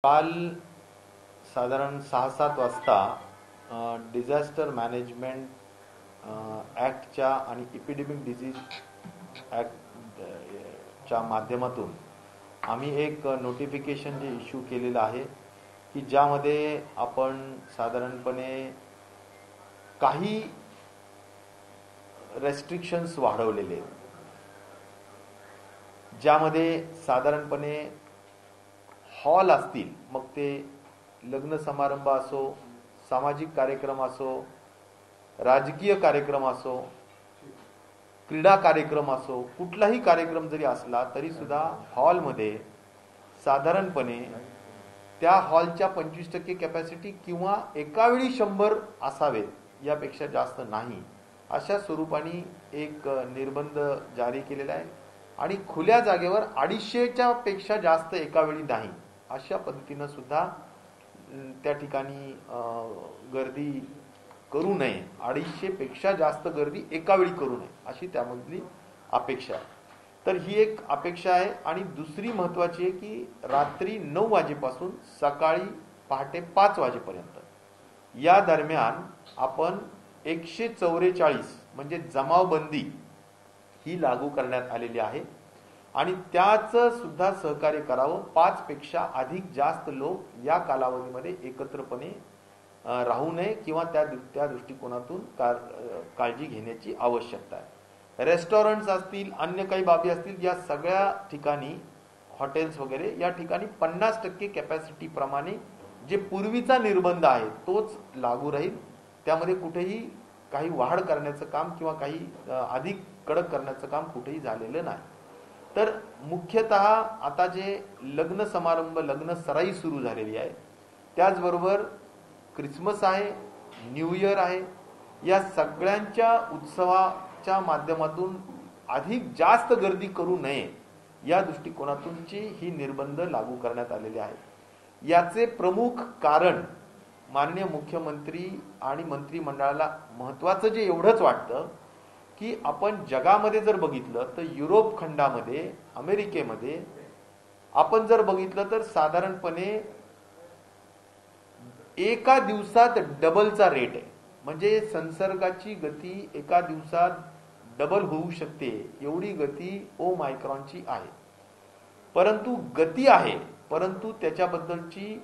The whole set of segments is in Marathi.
काल साधारण 6-7 वाजता डिझास्टर मॅनेजमेंट ॲक्टच्या आणि एपिडेमिक डिसीज ॲक्टच्या माध्यमातून आम्ही एक नोटिफिकेशन जे इश्यू केलेलं आहे की ज्यामध्ये आपण साधारणपणे काही रेस्ट्रिक्शन्स वाढवलेले आहेत, ज्यामध्ये साधारणपणे हॉल असतील, मग ते लग्न समारंभ असो, सामाजिक कार्यक्रम असो, राजकीय कार्यक्रम असो, क्रीडा कार्यक्रम असो, कुठलाही कार्यक्रम जरी असला तरी सुद्धा हॉलमध्ये साधारणपणे त्या हॉलच्या 25% कॅपॅसिटी किंवा एकावेळी 100 असावेत, यापेक्षा जास्त नाही, अशा स्वरूपाने एक निर्बंध जारी केलेला आहे. आणि खुल्या जागेवर 250च्या पेक्षा जास्त एकावेळी नाही, अशा पद्धतीनं सुद्धा त्या ठिकाणी गर्दी करू नये. 250 पेक्षा जास्त गर्दी एकावेळी करू नये, अशी त्यामधली अपेक्षा आहे. तर ही एक अपेक्षा आहे. आणि दुसरी महत्वाची आहे की रात्री 9 वाजेपासून सकाळी पहाटे 5 वाजेपर्यंत या दरम्यान आपण 144 म्हणजे जमावबंदी ही लागू करण्यात आलेली आहे. आणि त्याच सुद्धा सहकार्य करावं. 5 पेक्षा अधिक जास्त लोक या कालावधीमध्ये एकत्रपणे राहू नये किंवा त्या दृष्टिकोनातून काळजी घेण्याची आवश्यकता आहे. रेस्टॉरंट्स असतील, अन्य काही बाबी असतील, या सगळ्या ठिकाणी हॉटेल्स वगैरे या ठिकाणी 50% कॅपॅसिटी प्रमाणे जे पूर्वीचा निर्बंध आहे तोच लागू राहील. त्यामध्ये कुठेही काही वाढ करण्याचं काम किंवा काही अधिक कडक करण्याचं काम कुठेही झालेलं नाही. तर मुख्यतः आता जे लग्न समारंभ, लग्न सराई सुरू झालेली आहे, त्याचबरोबर ख्रिसमस आहे, न्यू इयर आहे, या सगळ्यांच्या उत्सवाच्या माध्यमातून अधिक जास्त गर्दी करू नये या दृष्टिकोनातूनची ही निर्बंध लागू करण्यात आलेले आहेत. याचे प्रमुख कारण माननीय मुख्यमंत्री आणि मंत्रिमंडळाला महत्वाचं जे एवढंच वाटतं की आपण जगामध्ये जर बघितलं तर युरोप खंडामध्ये, अमेरिकेमध्ये आपण जर बघितलं तर साधारणपणे एका दिवसात डबलचा रेट आहे. म्हणजे संसर्गाची गती एका दिवसात डबल होऊ शकते, एवढी गती ओमायक्रॉनची आहे. परंतु गती आहे, परंतु त्याच्याबद्दलची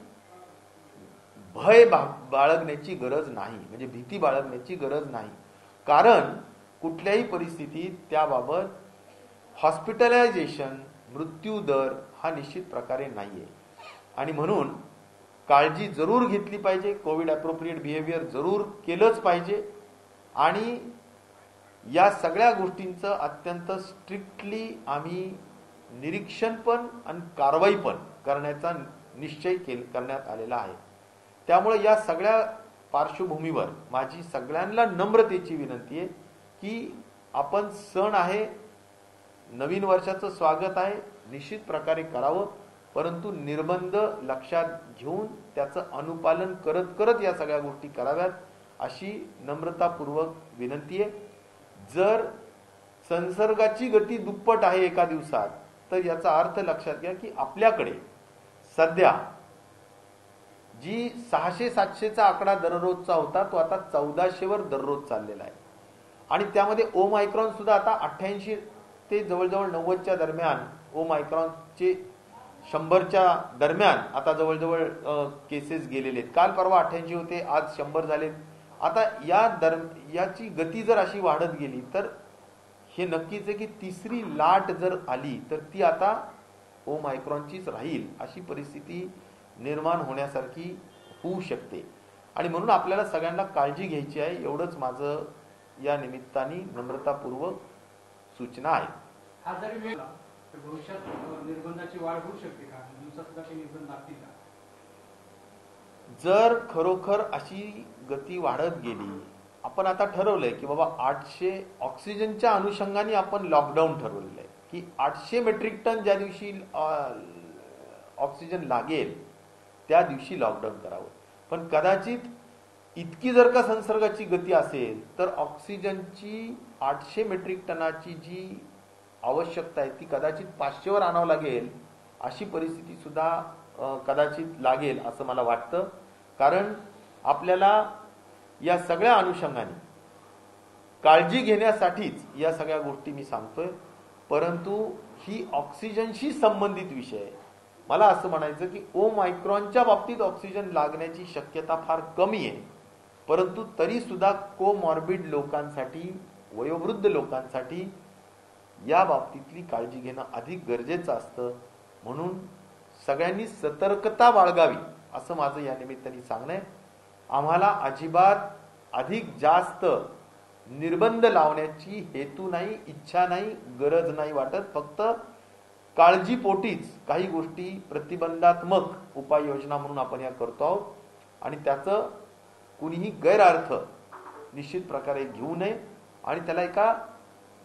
भय बाळगण्याची गरज नाही, म्हणजे भीती बाळगण्याची गरज नाही. कारण कुठल्याही परिस्थितीत त्याबाबत हॉस्पिटलायझेशन, मृत्यू दर हा निश्चित प्रकारे नाहीये. आणि म्हणून काळजी जरूर घेतली पाहिजे, कोविड अप्रोप्रिएट बिहेवियर जरूर केलंच पाहिजे. आणि या सगळ्या गोष्टींचं अत्यंत स्ट्रिक्टली आम्ही निरीक्षण पण आणि कारवाई पण करण्याचा निश्चय करण्यात आलेला आहे. त्यामुळे या सगळ्या पार्श्वभूमीवर माझी सगळ्यांना नम्रतेची विनंती आहे की आपण सण आहे, नवीन वर्षाचं स्वागत आहे, निश्चित प्रकारे करावं, परंतु निर्बंध लक्षात घेऊन त्याचं अनुपालन करत करत या सगळ्या गोष्टी कराव्यात, अशी नम्रतापूर्वक विनंती आहे. जर संसर्गाची गती दुप्पट आहे एका दिवसात, तर याचा अर्थ लक्षात घ्या की आपल्याकडे सध्या जी 600-700चा आकडा दररोजचा होता तो आता 1400 वर दररोज चाललेला आहे. आणि त्यामध्ये ओमायक्रॉन सुद्धा आता 88 ते जवळजवळ 90च्या दरम्यान, ओमायक्रॉनचे 100च्या दरम्यान आता जवळजवळ केसेस गेलेले आहेत. काल परवा 88 होते, आज 100 झालेत. आता याची गती जर अशी वाढत गेली तर हे नक्कीच आहे की तिसरी लाट जर आली तर ती आता ओमायक्रॉनचीच राहील, अशी परिस्थिती निर्माण होण्यासारखी होऊ शकते. आणि म्हणून आपल्याला सगळ्यांना काळजी घ्यायची आहे, एवढंच माझं या निमित्ताने नम्रतापूर्वक सूचना आहे. हा जरी वेळ तर भविष्यात निर्बंधाची वाढ होऊ शकते का? दिवसात सुद्धा काही निर्बंध लागतील का? जर खरोखर अशी गती वाढत गेली, आपण आता ठरवलंय की बाबा 800 ऑक्सिजनच्या अनुषंगाने आपण लॉकडाऊन ठरवलेलं आहे की 800 मेट्रिक टन ज्या दिवशी ऑक्सिजन लागेल त्या दिवशी लॉकडाऊन करावं. पण कदाचित इतकी जर का संसर्गाची गती असेल तर ऑक्सिजनची 800 मेट्रिक टनाची जी आवश्यकता आहे ती कदाचित 500 वर आणावं लागेल, अशी परिस्थिती सुद्धा कदाचित लागेल असं मला वाटतं. कारण आपल्याला या सगळ्या अनुषंगाने काळजी घेण्यासाठीच या सगळ्या गोष्टी मी सांगतोय. परंतु ही ऑक्सिजनशी संबंधित विषय आहे. मला असं म्हणायचं की ओमायक्रॉनच्या बाबतीत ऑक्सिजन लागण्याची शक्यता फार कमी आहे. परंतु तरी सुद्धा कोमॉर्बिड लोकांसाठी, वयोवृद्ध लोकांसाठी या बाबतीतली काळजी घेणं अधिक गरजेचं असतं. म्हणून सगळ्यांनी सतर्कता बाळगावी असं माझं या निमित्ताने सांगणं आहे. आम्हाला अजिबात अधिक जास्त निर्बंध लावण्याची हेतू नाही, इच्छा नाही, गरज नाही वाटत. फक्त काळजीपोटीच काही गोष्टी प्रतिबंधात्मक उपाययोजना म्हणून आपण या करतो आहोत आणि त्याचं कुणीही गैरअर्थ निश्चित प्रकारे घेऊ नये आणि त्याला एका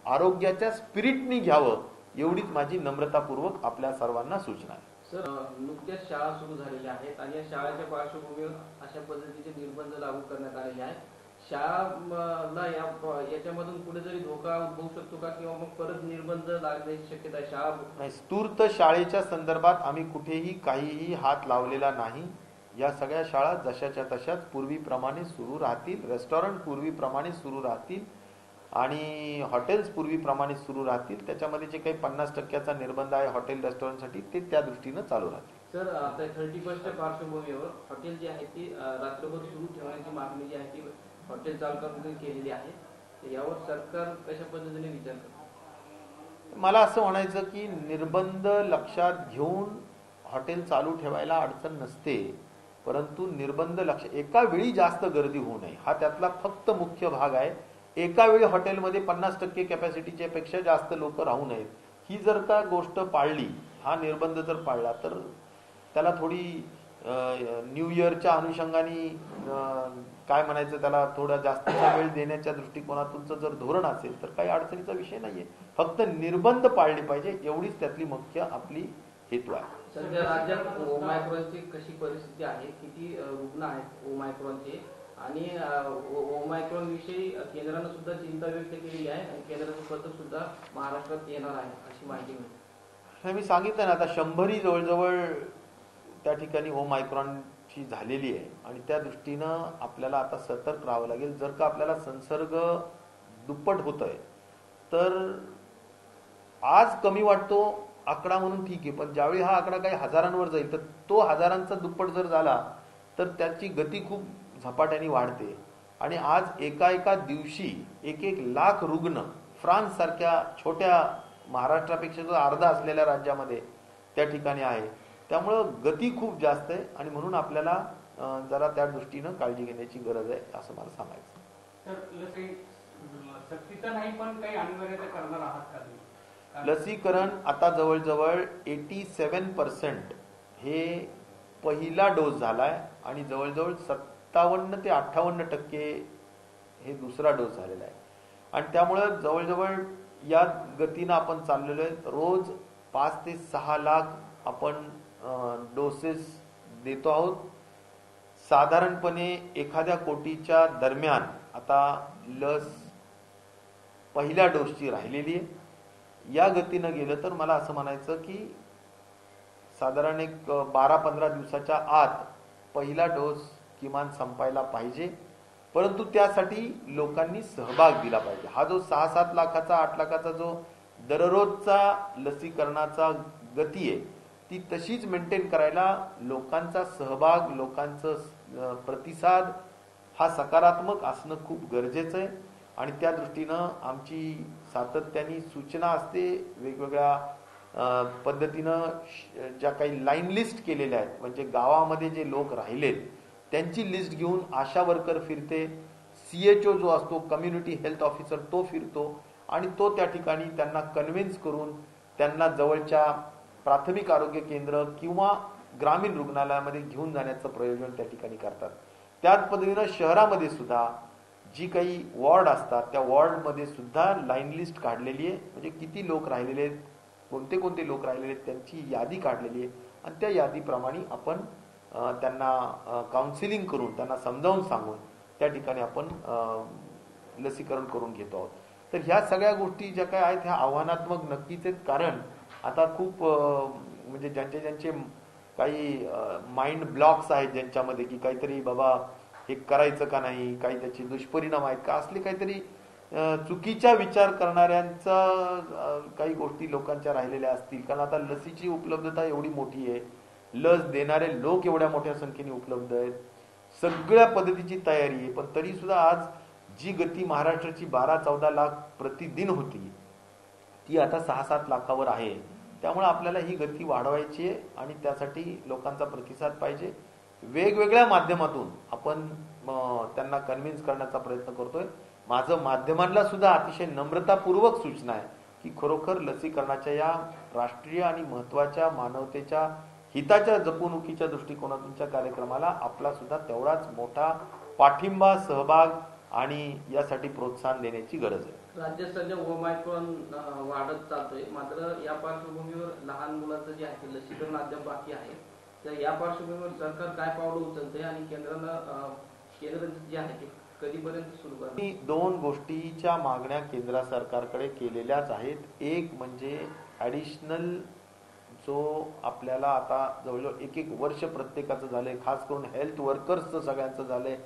आरोग्याच्या स्पिरिटनी घ्यावं एवढीच माझी नम्रतापूर्वक आपल्या सर्वांना सूचना आहे. सर, नुकत्याच शाळा सुरू झालेल्या आहेत आणि या शाळेच्या पार्श्वभूमीवर अशा पद्धतीचे निर्बंध लागू करण्यात आलेले आहेत. शाळाला याच्यामधून कुठेतरी धोका उद्भवू शकतो का किंवा मग परत निर्बंध लागण्याची शक्यता आहे? शाळा नाही, स्तूर्त शाळेच्या संदर्भात आम्ही कुठेही काहीही हात लावलेला नाही. या सगळ्या शाळा जशाच्या तशाच पूर्वीप्रमाणे सुरू राहतील. रेस्टॉरंट पूर्वीप्रमाणे सुरू राहतील आणि हॉटेल्स पूर्वीप्रमाणे सुरू राहतील. त्याच्यामध्ये जे काही 50% निर्बंध आहे हॉटेल रेस्टॉरंटसाठी ते त्या दृष्टीनं चालू राहतील. सर, आता 31st पार्श्वभूमीवर हॉटेल जी आहे ती रात्रभर सुरू ठेवण्याची मागणी जी आहे ती हॉटेल चालकांकडून केलेली आहे. यावर सरकार कशा पद्धतीने विचार करते? मला असं म्हणायचं की निर्बंध लक्षात घेऊन हॉटेल चालू ठेवायला अडचण नसते. परंतु निर्बंध एका वेळी जास्त गर्दी होऊ नये हा त्यातला फक्त मुख्य भाग आहे. एका वेळी हॉटेलमध्ये 50% कॅपॅसिटीच्या पेक्षा जास्त लोक राहू नयेत. ही जर का गोष्ट पाळली, हा निर्बंध जर पाळला तर त्याला थोडी न्यू इयरच्या अनुषंगाने काय म्हणायचं त्याला थोडा जास्तचा वेळ देण्याच्या दृष्टिकोनातून जर धोरण असेल तर काही अडचणीचा विषय नाहीये. फक्त निर्बंध पाळले पाहिजे एवढीच त्यातली मुख्य आपली हेतू आहे. सध्या राज्यात ओमायक्रॉनची कशी परिस्थिती आहे? किती रुग्ण आहेत ओमायक्रॉनचे? आणि ओमायक्रॉन विषयी केंद्रानं सुद्धा चिंता व्यक्त केली आहे आणि केंद्राचं पथक सुद्धा महाराष्ट्रात येणार आहे अशी माहिती मिळते. मी सांगितलं ना, आता 100 जवळजवळ त्या ठिकाणी ओमायक्रॉनची झालेली आहे आणि त्या दृष्टीनं आपल्याला आता सतर्क राहावं लागेल. जर का आपल्याला संसर्ग दुप्पट होतोय तर आज कमी वाटतो आकडा म्हणून ठीक आहे, पण ज्यावेळी हा आकडा काही हजारांवर जाईल तर तो हजारांचा दुप्पट जर झाला तर त्याची गती खूप झपाट्याने वाढते. आणि आज एका दिवशी 1 लाख रुग्ण फ्रान्स सारख्या छोट्या महाराष्ट्रापेक्षा जो अर्धा असलेल्या राज्यामध्ये त्या ठिकाणी आहे. त्यामुळं गती खूप जास्त आहे आणि म्हणून आपल्याला जरा त्या दृष्टीनं काळजी घेण्याची गरज आहे असं मला सांगायचं. तर सक्तीचं नाही पण काही अनिवार्यता करणार आहात का? लसीकरण आता जवळजवळ 87% हे पहिला डोस झालाय आणि जवळजवळ 57 ते 58% हे दुसरा डोस झालेला आहे. आणि त्यामुळं जवळजवळ या गतीनं आपण चाललेलो आहे. रोज 5 ते 6 लाख आपण डोसेस देतो आहोत. साधारणपणे 1 कोटीच्या दरम्यान आता लस पहिल्या डोसची राहिलेली आहे. या गतीनं गेलं तर मला असं म्हणायचं की साधारण 12-15 दिवसाच्या आत पहिला डोस किमान संपायला पाहिजे. परंतु त्यासाठी लोकांनी सहभाग दिला पाहिजे. हा जो 6-7 लाखाचा 8 लाखाचा जो दररोजचा लसीकरणाचा गती आहे ती तशीच मेंटेन करायला लोकांचा सहभाग, लोकांचं प्रतिसाद हा सकारात्मक असणं खूप गरजेचं आहे. आणि त्या दृष्टीनं आमची सातत्याने सूचना असते. वेगवेगळ्या पद्धतीनं ज्या काही लाईन लिस्ट केलेल्या आहेत, म्हणजे गावामध्ये जे लोक राहिलेत त्यांची लिस्ट घेऊन आशा वर्कर फिरते, CHO जो असतो कम्युनिटी हेल्थ ऑफिसर तो फिरतो आणि तो त्या ठिकाणी त्यांना कन्व्हिन्स करून त्यांना जवळच्या प्राथमिक आरोग्य केंद्र किंवा ग्रामीण रुग्णालयामध्ये घेऊन जाण्याचं प्रयोजन त्या ठिकाणी करतात. त्याच पद्धतीनं शहरामध्ये सुद्धा जी काही वॉर्ड असतात त्या वॉर्डमध्ये सुद्धा लाईन लिस्ट काढलेली आहे. म्हणजे किती लोक राहिलेले आहेत, कोणते लोक राहिलेले आहेत त्यांची यादी काढलेली आहे आणि त्या यादीप्रमाणे आपण त्यांना काउन्सिलिंग करून त्यांना समजावून सांगून त्या ठिकाणी आपण लसीकरण करून घेतो आहोत. तर ह्या सगळ्या गोष्टी ज्या काय आहेत ह्या आव्हानात्मक नक्कीच आहेत. कारण आता खूप म्हणजे ज्यांचे काही माइंड ब्लॉक्स आहेत ज्यांच्यामध्ये की काहीतरी बाबा हे करायचं का नाही, काही त्याचे दुष्परिणाम आहेत का, असले काहीतरी चुकीचा विचार करणाऱ्यांचा काही गोष्टी लोकांच्या राहिलेल्या असतील. कारण आता लसीची उपलब्धता एवढी मोठी आहे, लस देणारे लोक एवढ्या मोठ्या संख्येने उपलब्ध आहेत, सगळ्या पद्धतीची तयारी आहे, पण तरी सुद्धा आज जी गती महाराष्ट्राची 12-14 लाख प्रतिदिन होती ती आता 6-7 लाखावर आहे. त्यामुळे आपल्याला ही गती वाढवायची आहे आणि त्यासाठी लोकांचा प्रतिसाद पाहिजे. वेगवेगळ्या माध्यमातून आपण त्यांना कन्व्हिन्स करण्याचा प्रयत्न करतोय. माझं माध्यमांना सुद्धा अतिशय नम्रतापूर्वक सूचना आहे की खरोखर लसीकरणाच्या या राष्ट्रीय आणि महत्वाच्या मानवतेच्या हिताच्या जपणुकीच्या दृष्टिकोनातूनच्या कार्यक्रमाला आपला सुद्धा तेवढाच मोठा पाठिंबा, सहभाग आणि यासाठी प्रोत्साहन देण्याची गरज आहे. राज्यात सध्या ओमायक्रॉन वाढत चालतोय, मात्र या पार्श्वभूमीवर लहान मुलांचं जे आहे लसीकरण अद्याप बाकी आहे. तर या पार्श्वभूमीवर सरकार काय पावलं उचलते आणि केंद्र जे आहे ते कधीपर्यंत सुरू करणार? 2 गोष्टीच्या मागण्या केंद्र सरकारकडे केलेल्याच आहेत. एक म्हणजे ॲडिशनल जो आपल्याला आता जवळजवळ 1 वर्ष प्रत्येकाचं झालंय, खास करून हेल्थ वर्कर्सचं सगळ्यांचं झालंय,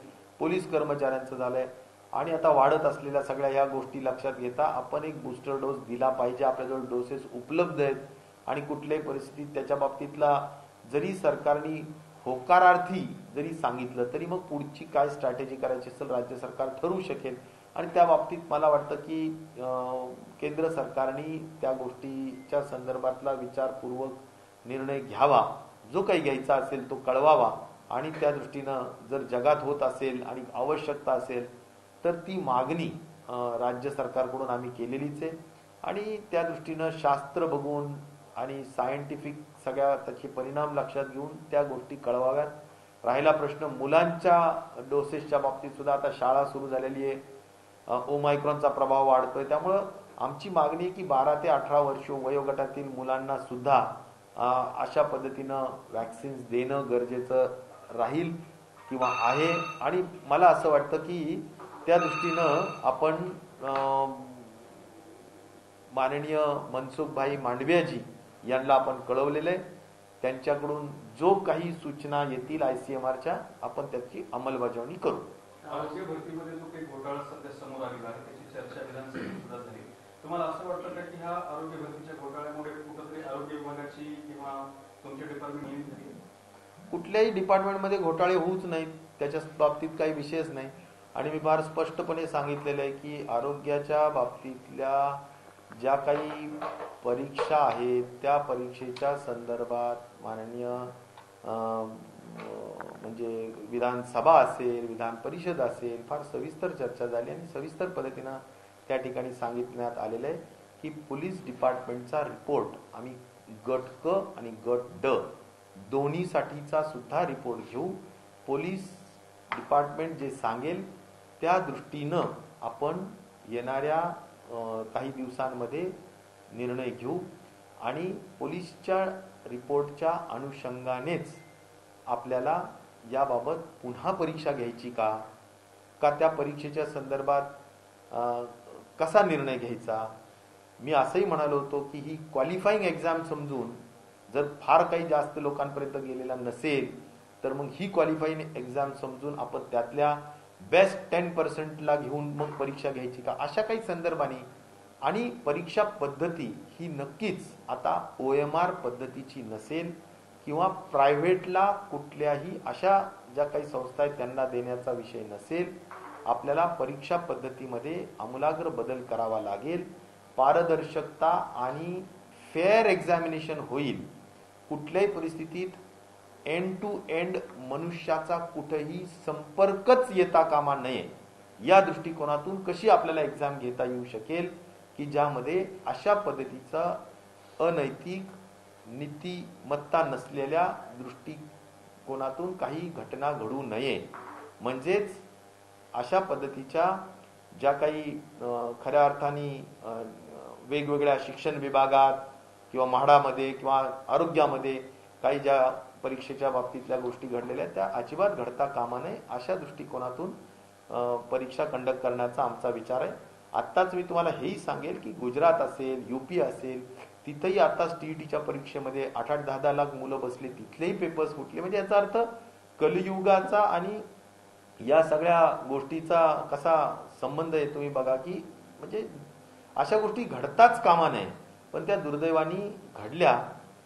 पोलीस कर्मचाऱ्यांचं झालंय आणि आता वाढत असलेल्या सगळ्या या गोष्टी लक्षात घेता आपण एक बूस्टर डोस दिला पाहिजे. आपल्याजवळ डोसेस उपलब्ध आहेत आणि कुठल्याही परिस्थितीत त्याच्या बाबतीतला जरी सरकारने होकारार्थी जरी सांगितलं तरी मग पुढची काय स्ट्रॅटेजी करायची असेल राज्य सरकार ठरवू शकेल. आणि त्या बाबतीत मला वाटतं की केंद्र सरकारने त्या गोष्टीच्या संदर्भातला विचारपूर्वक निर्णय घ्यावा, जो काही घ्यायचा असेल तो कळवावा आणि त्या दृष्टीनं जर जगात होत असेल आणि आवश्यकता असेल तर ती मागणी राज्य सरकारकडून आम्ही केलेलीच आहे आणि त्या दृष्टीनं शास्त्र बघून आणि सायंटिफिक सगळ्या त्याचे परिणाम लक्षात घेऊन त्या गोष्टी कळवाव्यात. राहिला प्रश्न मुलांच्या डोसेसच्या बाबतीत सुद्धा आता शाळा सुरू झालेली आहे, ओमायक्रॉनचा प्रभाव वाढतोय, त्यामुळं आमची मागणी आहे की 12 ते 18 वर्ष वयोगटातील मुलांना सुद्धा अशा पद्धतीनं वॅक्सिन्स देणं गरजेचं राहील किंवा आहे. आणि मला असं वाटतं की त्या दृष्टीनं आपण माननीय मनसुखभाई मांडवियाजी यांना आपण कळवलेलं आहे. त्यांच्याकडून जो काही सूचना येतील ICMRच्या आपण त्याची अंमलबजावणी करू. आरोग्य भरतीमध्ये जो काही घोटाळा सध्या समोर आलेला आहे त्याची चर्चा विधानसभेत सुद्धा झाली. तुम्हाला असं वाटतं का की ह्या आरोग्य भरतीच्या घोटाळ्यामुळे कुठेतरी आरोग्य विभागाची किंवा तुमच्या डिपार्टमेंट कुठल्याही डिपार्टमेंटमध्ये घोटाळे होऊच नाहीत, त्याच्या बाबतीत काही विषयच नाही. आणि मी फार स्पष्टपणे सांगितलेलं आहे की आरोग्याच्या बाबतीतल्या ज्या काही परीक्षा आहेत त्या परीक्षेच्या संदर्भात माननीय म्हणजे विधानसभा असेल, विधान परिषद असेल, फार सविस्तर चर्चा झाली आणि सविस्तर पद्धतीनं त्या ठिकाणी सांगितण्यात आलेलं आहे की पोलीस डिपार्टमेंटचा रिपोर्ट आम्ही गट क आणि गट ड दोन्हीसाठीचा सुद्धा रिपोर्ट घेऊ. पोलीस डिपार्टमेंट जे सांगेल त्या दृष्टीनं आपण येणाऱ्या काही दिवसांमध्ये निर्णय घेऊ आणि पोलीसच्या रिपोर्टच्या अनुषंगानेच आपल्याला याबाबत पुन्हा परीक्षा घ्यायची का त्या परीक्षेच्या संदर्भात कसा निर्णय घ्यायचा. मी असंही म्हणालो होतो की ही क्वालिफाईंग एक्झाम समजून जर फार काही जास्त लोकांपर्यंत गेलेला नसेल तर मग ही क्वालिफाईंग एक्झाम समजून आपण त्यातल्या बेस्ट 10% घेऊन मग परीक्षा घ्यायची का, अशा काही संदर्भाने. आणि परीक्षा पद्धती ही नक्कीच आता OMR पद्धतीची नसेल किंवा प्रायव्हेटला कुठल्याही अशा ज्या काही संस्था आहेत त्यांना देण्याचा विषय नसेल. आपल्याला परीक्षा पद्धतीमध्ये आमूलाग्र बदल करावा लागेल. पारदर्शकता आणि फेअर एक्झामिनेशन होईल. कुठल्याही परिस्थितीत एंड टू एंड मनुष्याचा कुठेही संपर्कच येता कामा नये या दृष्टिकोनातून कशी आपल्याला एक्झाम घेता येऊ शकेल की ज्यामध्ये अशा पद्धतीचा अनैतिक नीतिमत्ता नसलेल्या दृष्टिकोनातून काही घटना घडू नये. म्हणजेच अशा पद्धतीच्या ज्या काही खऱ्या अर्थाने वेगवेगळ्या शिक्षण विभागात किंवा म्हाडामध्ये किंवा आरोग्यामध्ये काही ज्या परीक्षेच्या बाबतीतल्या गोष्टी घडलेल्या त्या अजिबात घडता कामा नये अशा दृष्टिकोनातून परीक्षा कंडक्ट करण्याचा आमचा विचार आहे. आत्ताच मी तुम्हाला हेही सांगेल की गुजरात असेल, UP असेल तिथंही आता टीईटीच्या परीक्षेमध्ये 8-8, 10-10 लाख मुलं बसले, तिथलेही पेपर्स फुटले. म्हणजे याचा अर्थ कलियुगाचा आणि या सगळ्या गोष्टीचा कसा संबंध आहे तुम्ही बघा, की म्हणजे अशा गोष्टी घडताच कामा नये, पण त्या दुर्दैवाने घडल्या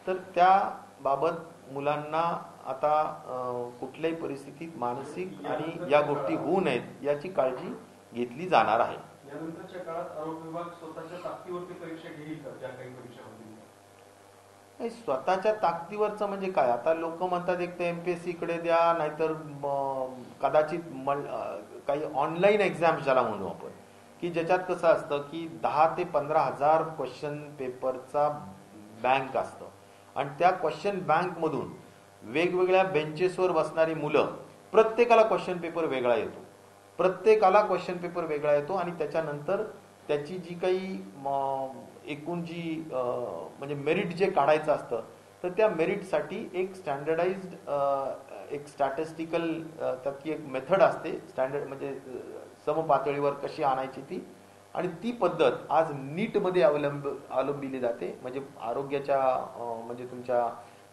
तर त्याबाबत मुलांना आता कुठल्याही परिस्थितीत मानसिक आणि या गोष्टी होऊ नयेत याची काळजी घेतली जाणार आहे. यानंतरच्या काळात आरोग्य विभाग स्वतःच्या ताकदीवरती परीक्षा घेईल का, ज्या काही परीक्षा होतील? नाही, स्वतःच्या ताकदीवरचं म्हणजे काय, आता लोक म्हणतात एक तर एमपीएससी कडे द्या, नाहीतर कदाचित काही ऑनलाईन एक्झाम ज्याला म्हणू आपण, की ज्याच्यात कसं असतं की 10,000 ते 15,000 क्वेश्चन पेपरचा बँक असतं आणि त्या क्वेश्चन बँक मधून वेगवेगळ्या बेंचेसवर बसणारी मुलं, प्रत्येकाला क्वेश्चन पेपर वेगळा येतो, आणि त्याच्यानंतर त्याची जी काही एकूण जी म्हणजे मेरिट जे काढायचं असतं, तर त्या मेरिटसाठी एक स्टँडर्डाइज्ड एक स्टॅटिस्टिकल त्याची एक मेथड असते, स्टँडर्ड म्हणजे समपातळीवर कशी आणायची ती, आणि ती पद्धत आज नीटमध्ये अवलंबिली जाते. म्हणजे आरोग्याच्या म्हणजे तुमच्या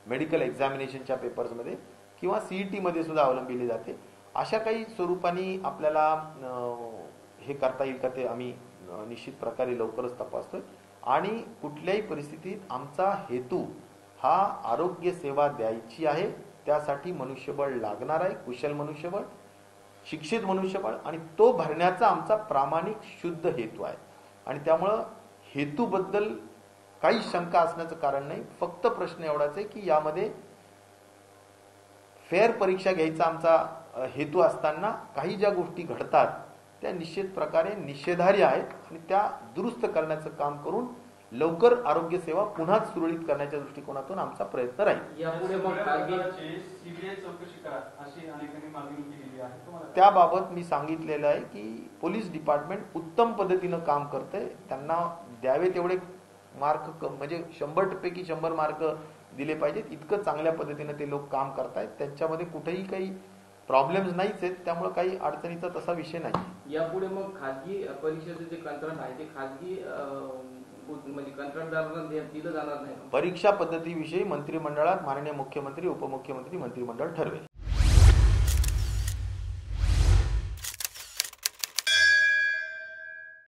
मेडिकल एक्झामिनेशनच्या पेपर्समध्ये किंवा सीईटी मध्ये सुद्धा अवलंबिली जाते. अशा काही स्वरूपाने आपल्याला हे करता येईल का ते आम्ही निश्चित प्रकारे लवकरच तपासतोय. आणि कुठल्याही परिस्थितीत आमचा हेतू हा आरोग्य सेवा द्यायची आहे, त्यासाठी मनुष्यबळ लागणार आहे, कुशल मनुष्यबळ, शिक्षित मनुष्यबळ, आणि तो भरण्याचा आमचा प्रामाणिक शुद्ध हेतू आहे. आणि त्यामुळं हेतूबद्दल काही शंका असण्याचं कारण नाही. फक्त प्रश्न एवढाच आहे की यामध्ये फेअर परीक्षा घ्यायचा आमचा हेतू असताना काही ज्या गोष्टी घडतात त्या निश्चित प्रकारे निषेधार्ह आहेत आणि त्या दुरुस्त करण्याचं काम करून लवकर आरोग्य सेवा पुन्हा सुरळीत करण्याच्या दृष्टिकोनातून आमचा प्रयत्न राहील. यापुढे मग सीबीआय चौकशी करा अशी अनेकांनी मागणी केलेली आहे. त्याबाबत मी सांगितलेलं आहे की पोलीस डिपार्टमेंट उत्तम पद्धतीनं काम करतंय. त्यांना द्यावे तेवढे मार्क म्हणजे 100 पैकी 100 मार्क दिले पाहिजेत, इतकं चांगल्या पद्धतीनं ते लोक काम करतायत. त्यांच्यामध्ये कुठेही काही प्रॉब्लेम्स नाहीच आहेत, त्यामुळे काही अडचणीचा तसा विषय नाही. यापुढे मग खाजगी परीक्षेचे जे कंत्राट आहे ते खाजगी म्हणजे कंत्राटदारांना दिलं जाणार नाही. परीक्षा पद्धतीविषयी मंत्रिमंडळात माननीय मुख्यमंत्री, उपमुख्यमंत्री, मंत्रिमंडळ ठरवेल.